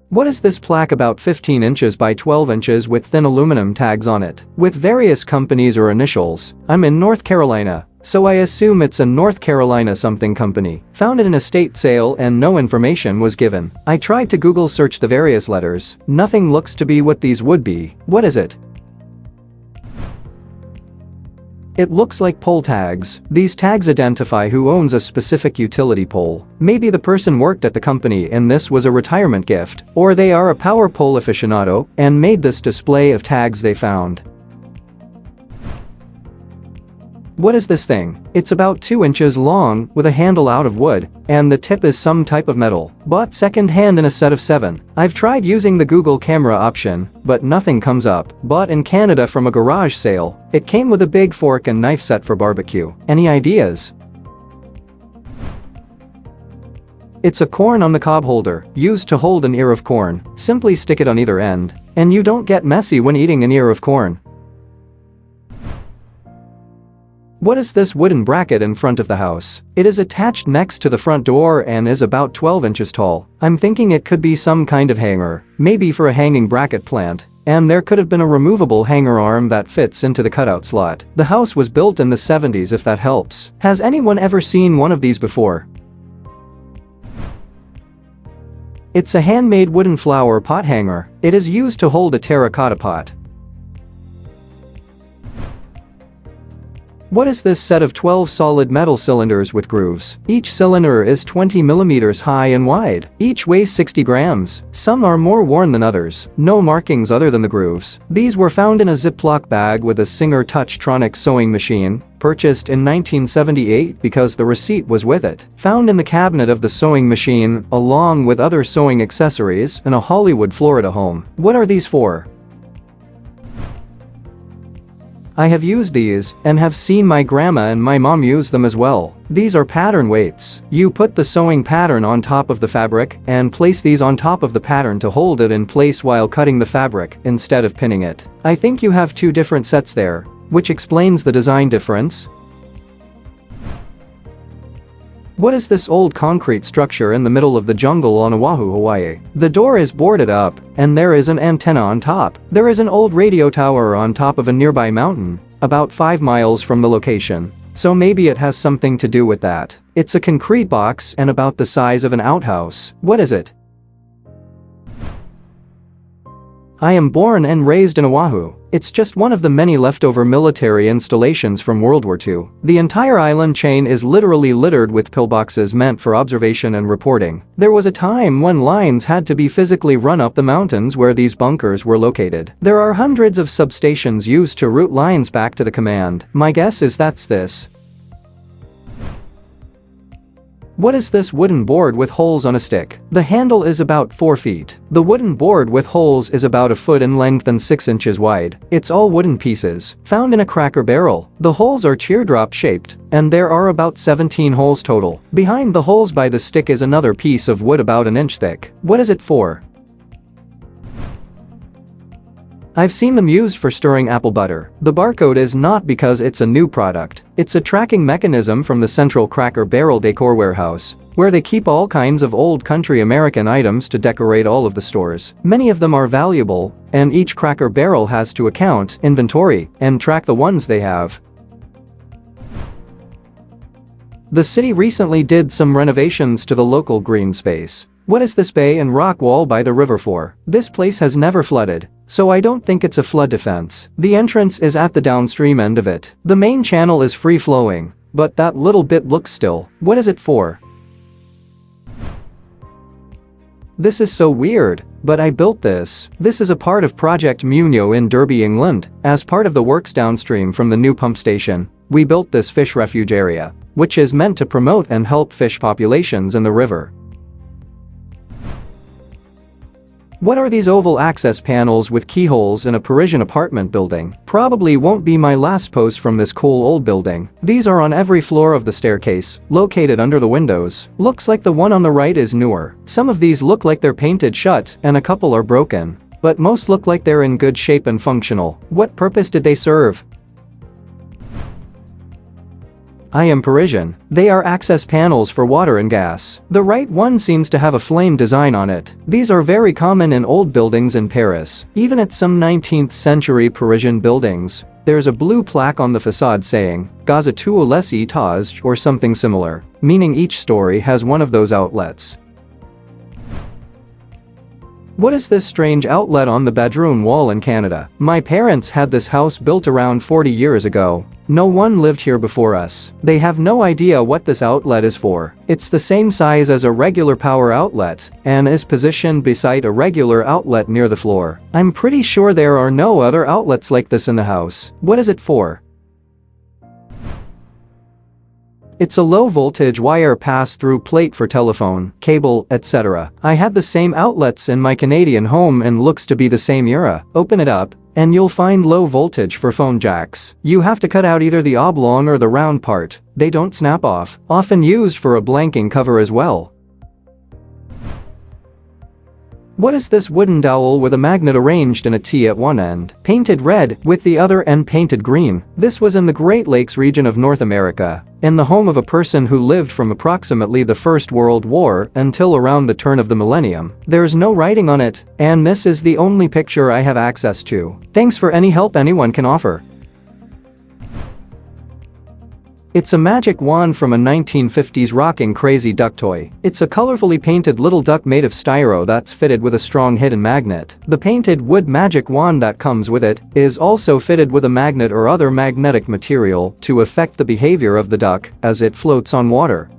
What is this plaque about 15 inches by 12 inches with thin aluminum tags on it, with various companies or initials? I'm in North Carolina, so I assume it's a North Carolina something company. Found in an estate sale and no information was given. I tried to Google search the various letters. Nothing looks to be what these would be. What is it? It looks like pole tags. These tags identify who owns a specific utility pole. Maybe the person worked at the company and this was a retirement gift, or they are a power pole aficionado and made this display of tags they found. What is this thing? It's about 2 inches long with a handle out of wood, and the tip is some type of metal. Bought second-hand in a set of 7. I've tried using the Google camera option, but nothing comes up. Bought in Canada from a garage sale. It came with a big fork and knife set for barbecue. Any ideas? It's a corn on the cob holder, used to hold an ear of corn. Simply stick it on either end, and you don't get messy when eating an ear of corn. What is this wooden bracket in front of the house? It is attached next to the front door and is about 12 inches tall. I'm thinking it could be some kind of hanger, maybe for a hanging bracket plant. And there could have been a removable hanger arm that fits into the cutout slot. The house was built in the 70s if that helps. Has anyone ever seen one of these before? It's a handmade wooden flower pot hanger. It is used to hold a terracotta pot. What is this set of 12 solid metal cylinders with grooves? Each cylinder is 20 millimeters high and wide. Each weighs 60 grams. Some are more worn than others. No markings other than the grooves. These were found in a Ziploc bag with a Singer Touchtronic sewing machine, purchased in 1978 because the receipt was with it. Found in the cabinet of the sewing machine, along with other sewing accessories in a Hollywood, Florida home. What are these for? I have used these and have seen my grandma and my mom use them as well. These are pattern weights. You put the sewing pattern on top of the fabric and place these on top of the pattern to hold it in place while cutting the fabric instead of pinning it. I think you have 2 different sets there, which explains the design difference. What is this old concrete structure in the middle of the jungle on Oahu, Hawaii? The door is boarded up, and there is an antenna on top. There is an old radio tower on top of a nearby mountain, about 5 miles from the location. So maybe it has something to do with that. It's a concrete box and about the size of an outhouse. What is it? I am born and raised in Oahu. It's just one of the many leftover military installations from World War II. The entire island chain is literally littered with pillboxes meant for observation and reporting. There was a time when lines had to be physically run up the mountains where these bunkers were located. There are hundreds of substations used to route lines back to the command. My guess is that's this. What is this wooden board with holes on a stick? The handle is about 4 feet. The wooden board with holes is about a foot in length and 6 inches wide. It's all wooden pieces, found in a Cracker Barrel. The holes are teardrop shaped, and there are about 17 holes total. Behind the holes by the stick is another piece of wood about an inch thick. What is it for? I've seen them used for stirring apple butter. The barcode is not because it's a new product. It's a tracking mechanism from the central Cracker Barrel decor warehouse, where they keep all kinds of old country American items to decorate all of the stores. Many of them are valuable, and each Cracker Barrel has to account, inventory, and track the ones they have. The city recently did some renovations to the local green space. What is this bay and rock wall by the river for? This place has never flooded, so I don't think it's a flood defense. The entrance is at the downstream end of it. The main channel is free-flowing, but that little bit looks still. What is it for? This is so weird, but I built this. This is a part of Project Munio in Derby, England. As part of the works downstream from the new pump station, we built this fish refuge area, which is meant to promote and help fish populations in the river. What are these oval access panels with keyholes in a Parisian apartment building? Probably won't be my last post from this cool old building. These are on every floor of the staircase, located under the windows. Looks like the one on the right is newer. Some of these look like they're painted shut and a couple are broken, but most look like they're in good shape and functional. What purpose did they serve? I am Parisian. They are access panels for water and gas. The right one seems to have a flame design on it. These are very common in old buildings in Paris, even at some 19th century Parisian buildings. There's a blue plaque on the facade saying, "Gaz à tous les étages" or something similar, meaning each story has one of those outlets. What is this strange outlet on the bedroom wall in Canada? My parents had this house built around 40 years ago. No one lived here before us. They have no idea what this outlet is for. It's the same size as a regular power outlet and is positioned beside a regular outlet near the floor. I'm pretty sure there are no other outlets like this in the house. What is it for? It's a low-voltage wire pass-through plate for telephone, cable, etc. I had the same outlets in my Canadian home and looks to be the same era. Open it up, and you'll find low voltage for phone jacks. You have to cut out either the oblong or the round part. They don't snap off. Often used for a blanking cover as well. What is this wooden dowel with a magnet arranged in a T at one end, painted red, with the other end painted green? This was in the Great Lakes region of North America, in the home of a person who lived from approximately the First World War until around the turn of the millennium. There's no writing on it, and this is the only picture I have access to. Thanks for any help anyone can offer. It's a magic wand from a 1950s rocking crazy duck toy. It's a colorfully painted little duck made of styro that's fitted with a strong hidden magnet. The painted wood magic wand that comes with it is also fitted with a magnet or other magnetic material to affect the behavior of the duck as it floats on water.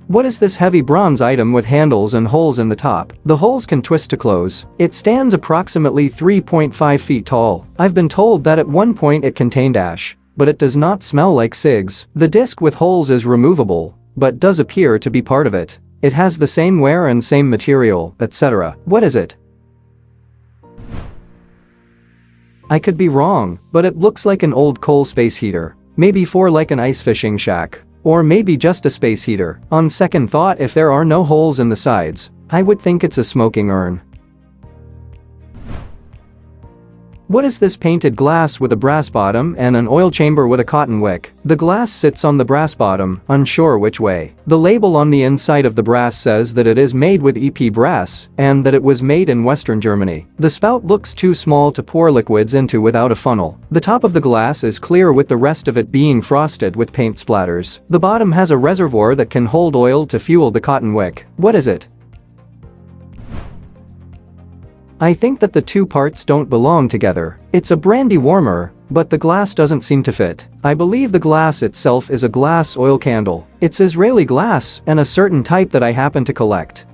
What is this heavy bronze item with handles and holes in the top? The holes can twist to close. It stands approximately 3.5 feet tall. I've been told that at one point it contained ash, but it does not smell like cigs. The disc with holes is removable, but does appear to be part of it. It has the same wear and same material, etc. What is it? I could be wrong, but it looks like an old coal space heater. Maybe for like an ice fishing shack. Or maybe just a space heater. On second thought, if there are no holes in the sides, I would think it's a smoking urn. What is this painted glass with a brass bottom and an oil chamber with a cotton wick? The glass sits on the brass bottom, unsure which way. The label on the inside of the brass says that it is made with EP brass and that it was made in Western Germany. The spout looks too small to pour liquids into without a funnel. The top of the glass is clear with the rest of it being frosted with paint splatters. The bottom has a reservoir that can hold oil to fuel the cotton wick. What is it? I think that the two parts don't belong together. It's a brandy warmer, but the glass doesn't seem to fit. I believe the glass itself is a glass oil candle. It's Israeli glass and a certain type that I happen to collect.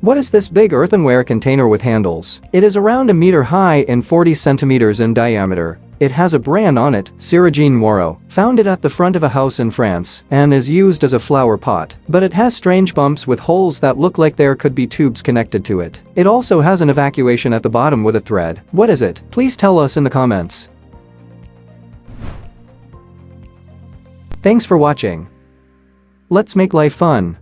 What is this big earthenware container with handles? It is around a meter high and 40 centimeters in diameter. It has a brand on it, Sirogine Moreau, found it at the front of a house in France, and is used as a flower pot. But it has strange bumps with holes that look like there could be tubes connected to it. It also has an evacuation at the bottom with a thread. What is it? Please tell us in the comments. Thanks for watching. Let's make life fun.